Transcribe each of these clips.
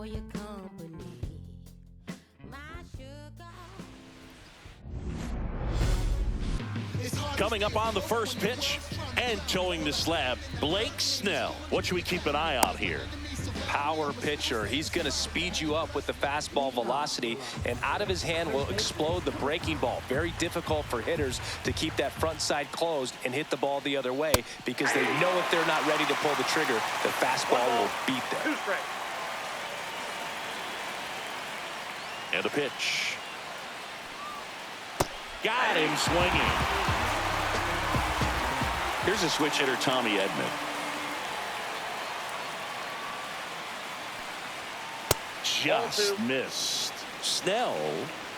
for your company. My sugar. Coming up on the first pitch and towing the slab, Blake Snell. What should we keep an eye on here? Power pitcher. He's going to speed you up with the fastball velocity, and out of his hand will explode the breaking ball. Very difficult for hitters to keep that front side closed and hit the ball the other way, because they know if they're not ready to pull the trigger, the fastball will beat them. And the pitch. Got him swinging. Here's a switch hitter, Tommy Edman. Just missed. Snell,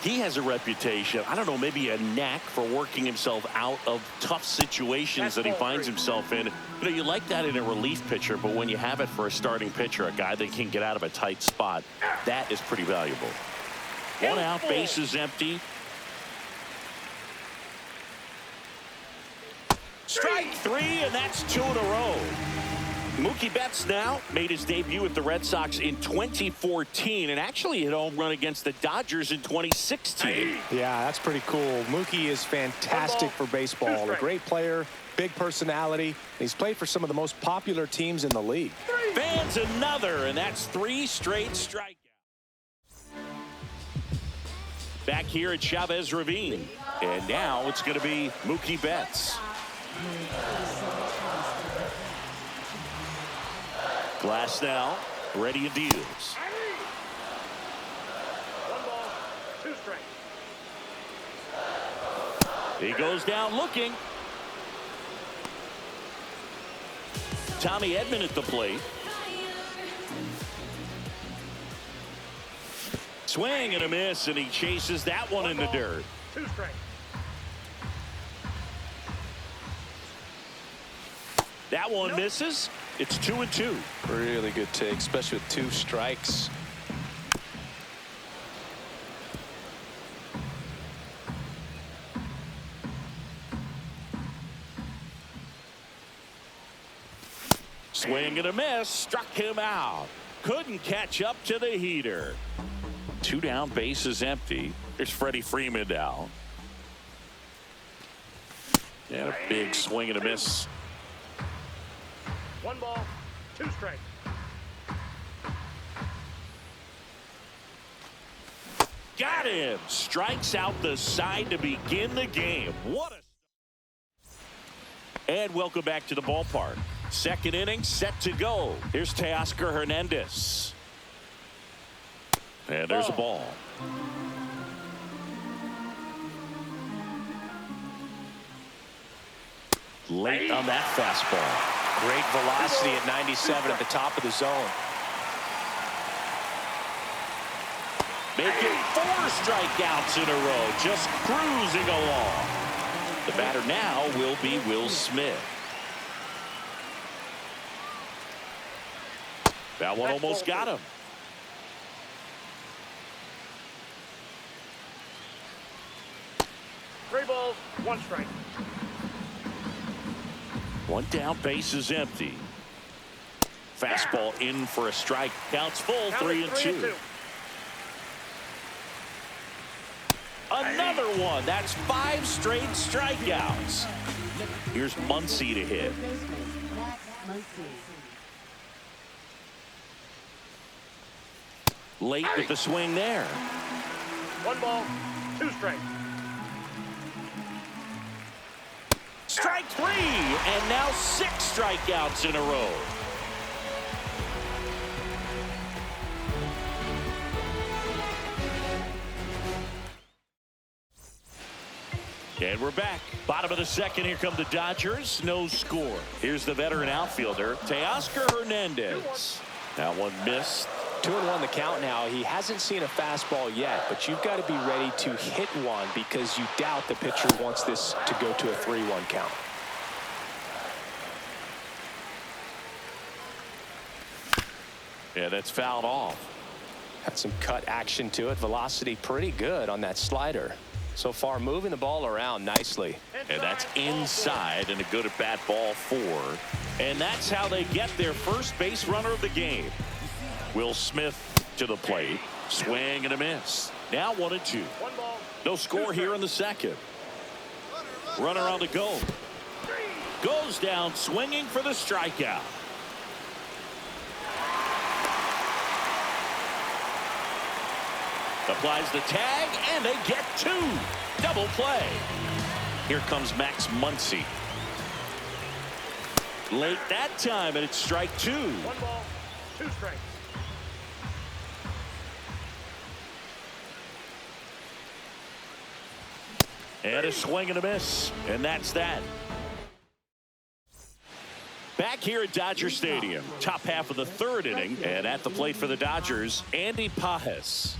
he has a reputation, I don't know, maybe a knack for working himself out of tough situations that he finds himself in. You know, you like that in a relief pitcher, but when you have it for a starting pitcher, a guy that can get out of a tight spot, that is pretty valuable. One out, bases empty. Strike three, and that's 2 in a row. Mookie Betts now made his debut with the Red Sox in 2014 and actually hit a home run against the Dodgers in 2016. Yeah, that's pretty cool. Mookie is fantastic for baseball. A great player, big personality. He's played for some of the most popular teams in the league. Fans another, and that's 3 straight strikeouts. Back here at Chavez Ravine, and now it's going to be Mookie Betts. Glass now, ready and deals. 1 ball, 2 strikes. He goes down looking. Tommy Edman at the plate. Swing and a miss, and he chases that one in the dirt. 2 strikes. That one misses. It's 2-2. Really good take, especially with 2 strikes. Swing and a miss. Struck him out. Couldn't catch up to the heater. 2 down, bases empty. There's Freddie Freeman now. And a big swing and a miss. 1 ball, 2 strikes. Got him. Strikes out the side to begin the game. What a... And welcome back to the ballpark. Second inning set to go. Here's Teoscar Hernandez. And there's a ball. Late on that fastball. Great velocity at 97 at the top of the zone. Making 4 strikeouts in a row, just cruising along. The batter now will be Will Smith. That one almost got him. Three balls, 1 strike. 1 down, base is empty. Fastball in for a strike. Counts full, 3-2. Another one. That's 5 straight strikeouts. Here's Muncy to hit. Late with the swing there. 1 ball, 2 strikes. Strike 3, and now 6 strikeouts in a row. And we're back. Bottom of the second, here come the Dodgers. No score. Here's the veteran outfielder, Teoscar Hernandez. That one missed. 2-1 the count now. He hasn't seen a fastball yet, but you've got to be ready to hit one because you doubt the pitcher wants this to go to a 3-1 count. Yeah, that's fouled off. Had some cut action to it. Velocity pretty good on that slider. So far, moving the ball around nicely. And that's inside, and a good at bat, ball 4. And that's how they get their first base runner of the game. Will Smith To the plate. Swing and a miss. Now 1-2. One ball. No score here in the second. Runner on the go. Goes down swinging for the strikeout. Applies the tag, and they get 2. Double play. Here comes Max Muncy. Late that time, and it's strike 2. One ball, 2 strikes. And a swing and a miss. And that's that. Back here at Dodger Stadium. Top half of the 3rd inning. And at the plate for the Dodgers, Andy Pajes.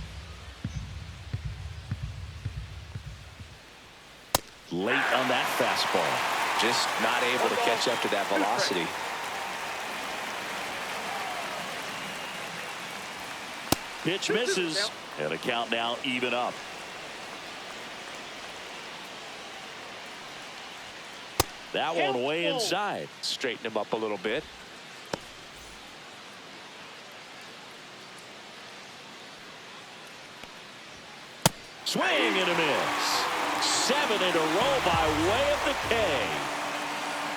Late on that fastball. Just not able to catch up to that velocity. Pitch misses. And a count now even up. That one way inside. Straighten him up a little bit. Swing and a miss. 7 in a row by way of the K.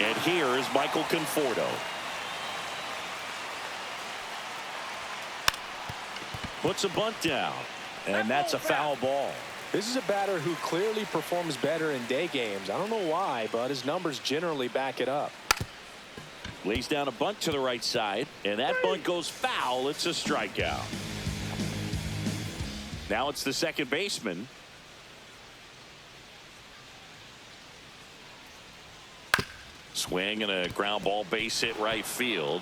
And here is Michael Conforto. Puts a bunt down. And that's a foul ball. This is a batter who clearly performs better in day games. I don't know why, but his numbers generally back it up. Lays down a bunt to the right side, and that bunt goes foul. It's a strikeout. Now it's the second baseman. Swing and a ground ball, base hit right field.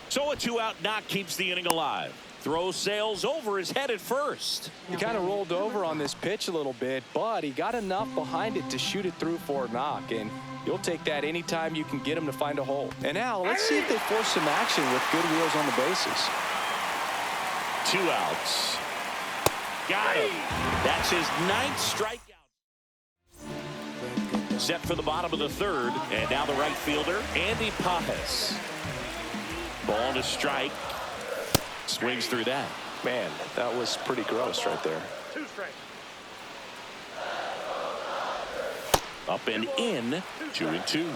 So a 2-out knock keeps the inning alive. Throw sails over his head at first. He kind of rolled over on this pitch a little bit, but he got enough behind it to shoot it through for a knock, and you'll take that anytime you can get him to find a hole. And now let's see if they force some action with good wheels on the bases. 2 outs. Got him. That's his 9th strikeout. Set for the bottom of the 3rd, and now the right fielder, Andy Pajes. Ball to strike. Swings through that. Man, that was pretty gross right there. 2 strikes. Up and in. 2-2.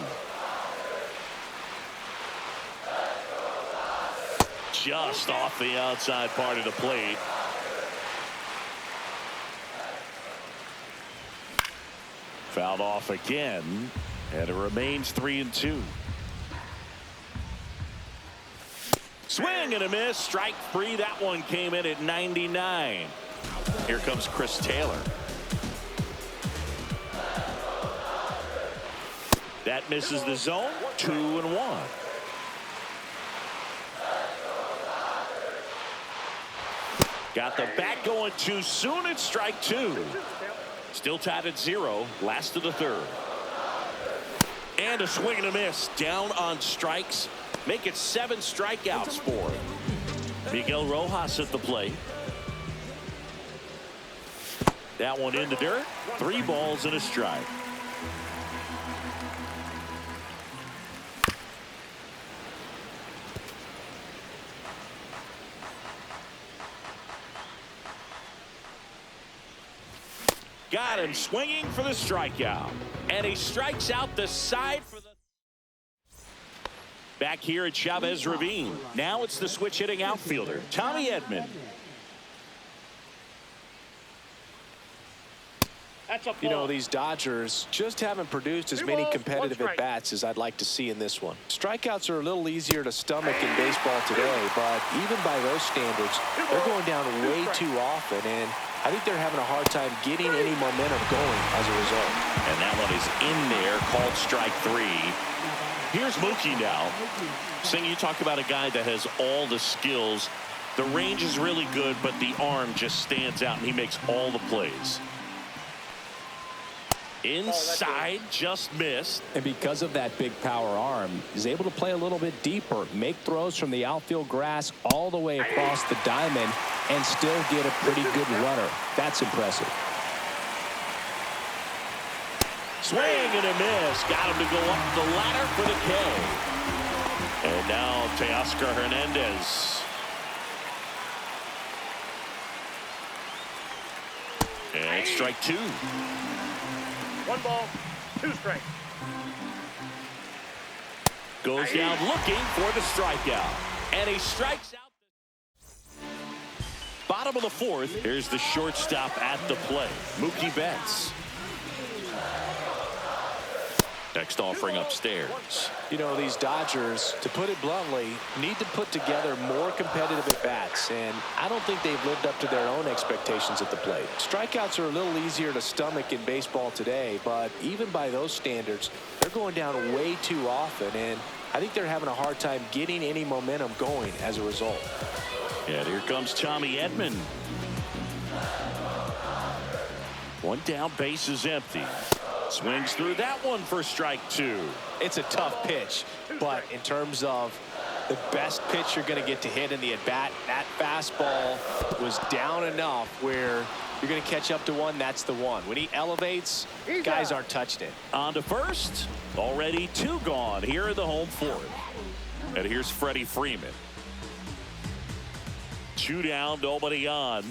Just off the outside part of the plate. Fouled off again, and it remains 3-2. Swing and a miss. Strike 3. That one came in at 99. Here comes Chris Taylor. That misses the zone. 2-1. Got the bat going too soon. It's strike 2. Still tied at 0. Last of the 3rd. And a swing and a miss. Down on strikes. Make it 7 strikeouts for him. Miguel Rojas at the plate. That one in the dirt. 3 balls and a strike. Got him swinging for the strikeout. And he strikes out the side for the... Back here at Chavez Ravine. Now it's the switch hitting outfielder, Tommy Edman. You know, these Dodgers just haven't produced as many competitive at-bats as I'd like to see in this one. Strikeouts are a little easier to stomach in baseball today, but even by those standards, they're going down way too often, and I think they're having a hard time getting any momentum going as a result. And that one is in there, called strike 3. Here's Mookie now. Sing, you talk about a guy that has all the skills. The range is really good, but the arm just stands out, and he makes all the plays. Inside, just missed. And because of that big power arm, he's able to play a little bit deeper, make throws from the outfield grass all the way across the diamond, and still get a pretty good runner. That's impressive. Swing and a miss. Got him to go up the ladder for the K. And now Teoscar Hernandez. And it's strike two. 1 ball, 2 strikes. Goes down looking for the strikeout. And he strikes out. Bottom of the fourth. Here's the shortstop at the plate, Mookie Betts. Next offering upstairs. You know, these Dodgers, to put it bluntly, need to put together more competitive at-bats, and I don't think they've lived up to their own expectations at the plate. Strikeouts are a little easier to stomach in baseball today, but even by those standards, they're going down way too often, and I think they're having a hard time getting any momentum going as a result. And here comes Tommy Edman. One down, base is empty. Swings through that one for strike two. It's a tough pitch, but in terms of the best pitch you're going to get to hit in the at-bat, that fastball was down enough where you're going to catch up to one. That's the one. When he elevates, guys aren't touching it. On to first. Already 2 gone here in the home fourth. And here's Freddie Freeman. 2 down, nobody on.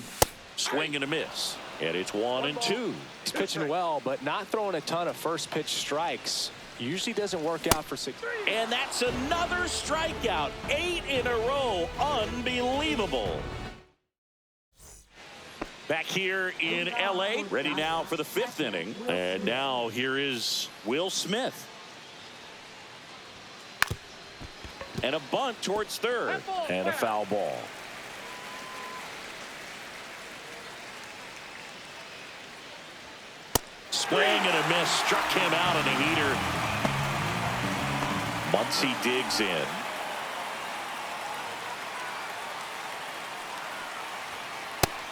Swing and a miss. And it's 1-2. He's pitching well, but not throwing a ton of first pitch strikes. Usually doesn't work out for 6. And that's another strikeout. 8 in a row. Unbelievable. Back here in L.A. Ready now for the 5th inning. And now here is Will Smith. And a bunt towards third. And a foul ball. Swing and a miss. Struck him out on a heater. Muncy digs in.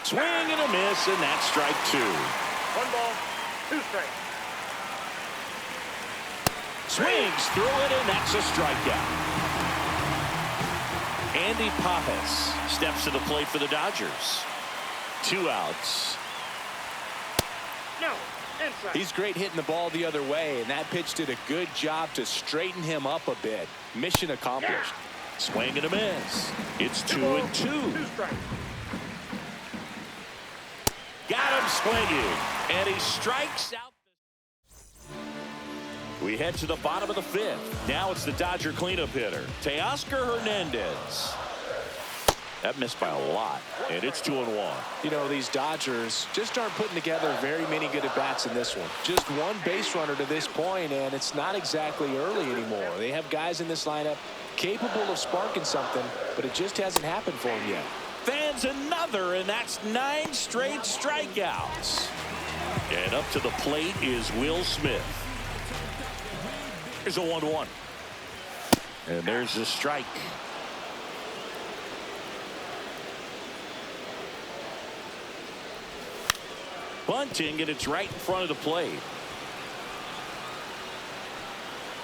Swing and a miss, and that's strike 2. 1 ball, 2 strikes. Swings through it, and that's a strikeout. Andy Pappas steps to the plate for the Dodgers. 2 outs. No, inside. He's great hitting the ball the other way, and that pitch did a good job to straighten him up a bit. Mission accomplished. Swing and a miss. It's 2-2. 2 strikes. Got him swinging, and he strikes out. We head to the bottom of the 5th. Now it's the Dodger cleanup hitter, Teoscar Hernandez. That missed by a lot, and it's 2-1. You know, these Dodgers just aren't putting together very many good at-bats in this one. Just one base runner to this point, and it's not exactly early anymore. They have guys in this lineup capable of sparking something, but it just hasn't happened for them yet. Fans another, and that's 9 straight strikeouts. And up to the plate is Will Smith. Here's a 1-1. And there's a strike. Bunting, and it's right in front of the plate.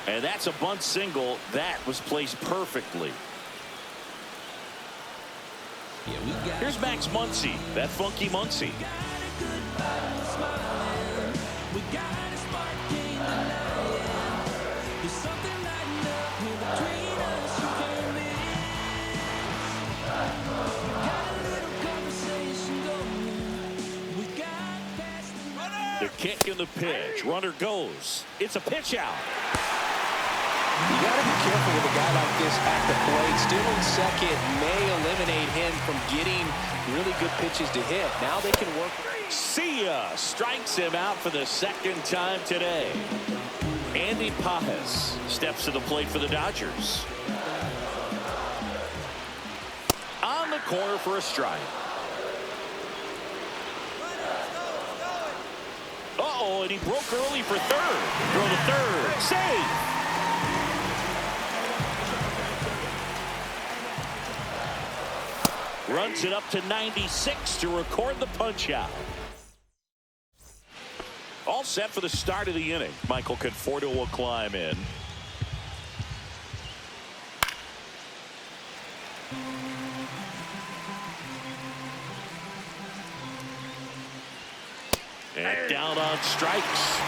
And that's a bunt single. That was placed perfectly. Here's Max Muncy, that funky Muncy. The kick and the pitch. Runner goes. It's a pitch out. You got to be careful with a guy like this at the plate. Still in second may eliminate him from getting really good pitches to hit. Now they can work. See ya. Strikes him out for the 2nd time today. Andy Pappas steps to the plate for the Dodgers. On the corner for a strike. Uh-oh, and he broke early for third. Throw to third. Save. Runs it up to 96 to record the punch out. All set for the start of the inning. Michael Conforto will climb in. And down on strikes.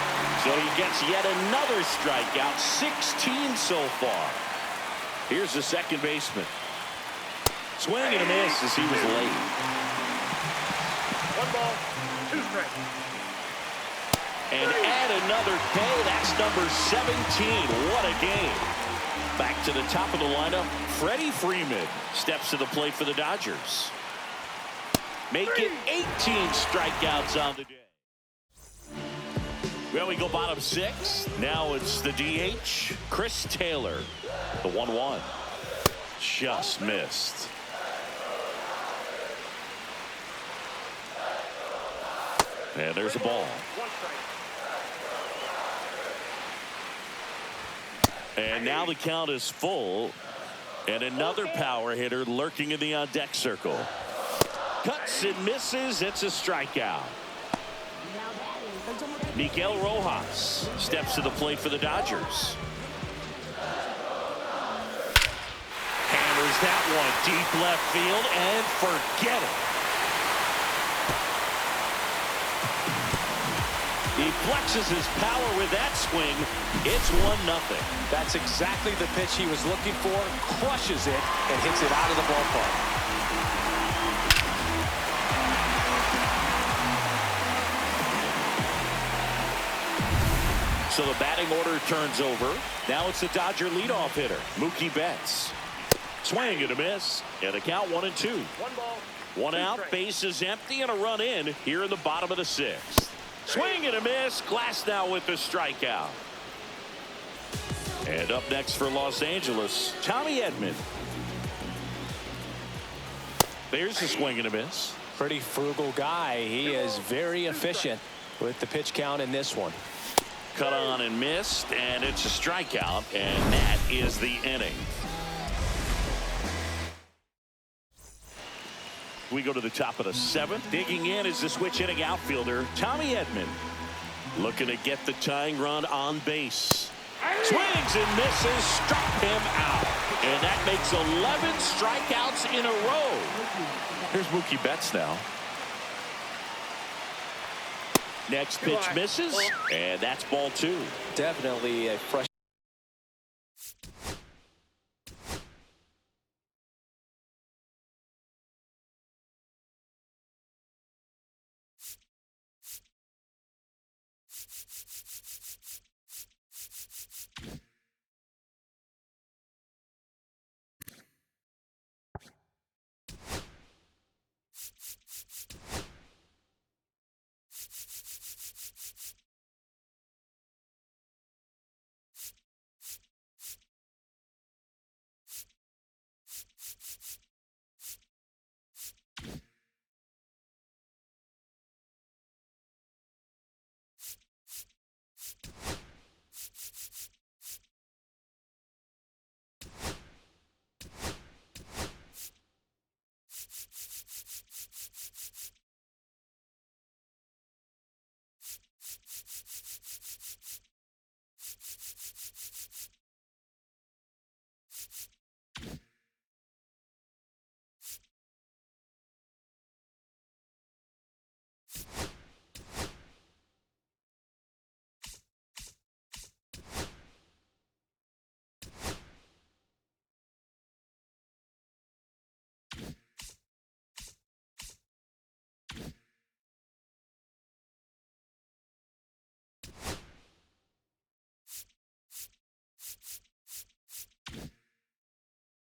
So he gets yet another strikeout. 16 so far. Here's the second baseman. Swing and a miss as he was late. 1 ball, 2 strikes. And add another K. That's number 17. What a game. Back to the top of the lineup. Freddie Freeman steps to the plate for the Dodgers. Make it 18 strikeouts on the day. Well, we go bottom 6. Now it's the DH, Chris Taylor. The 1-1. Just missed. And there's a ball. 1 strike. And now the count is full. And another power hitter lurking in the on-deck circle. Cuts and misses. It's a strikeout. Miguel Rojas steps to the plate for the Dodgers. Hammers that one deep left field and forget it. He flexes his power with that swing. It's 1-0. That's exactly the pitch he was looking for. Crushes it and hits it out of the ballpark. So the batting order turns over. Now it's the Dodger leadoff hitter, Mookie Betts. Swing and a miss. And the count 1-2. 1 ball, 1 2 out, strikes. bases empty, and a run in here in the bottom of the 6th. Swing and a miss. Glass now with the strikeout. And up next for Los Angeles, Tommy Edman. There's a swing and a miss. Pretty frugal guy. He is very efficient with the pitch count in this one. Cut on and missed, and it's a strikeout, and that is the inning. We go to the top of the 7th. Digging in is the switch hitting outfielder, Tommy Edman. Looking to get the tying run on base. Swings and misses, struck him out. And that makes 11 strikeouts in a row. Here's Mookie Betts now. Next pitch misses, and that's ball 2. Definitely a fresh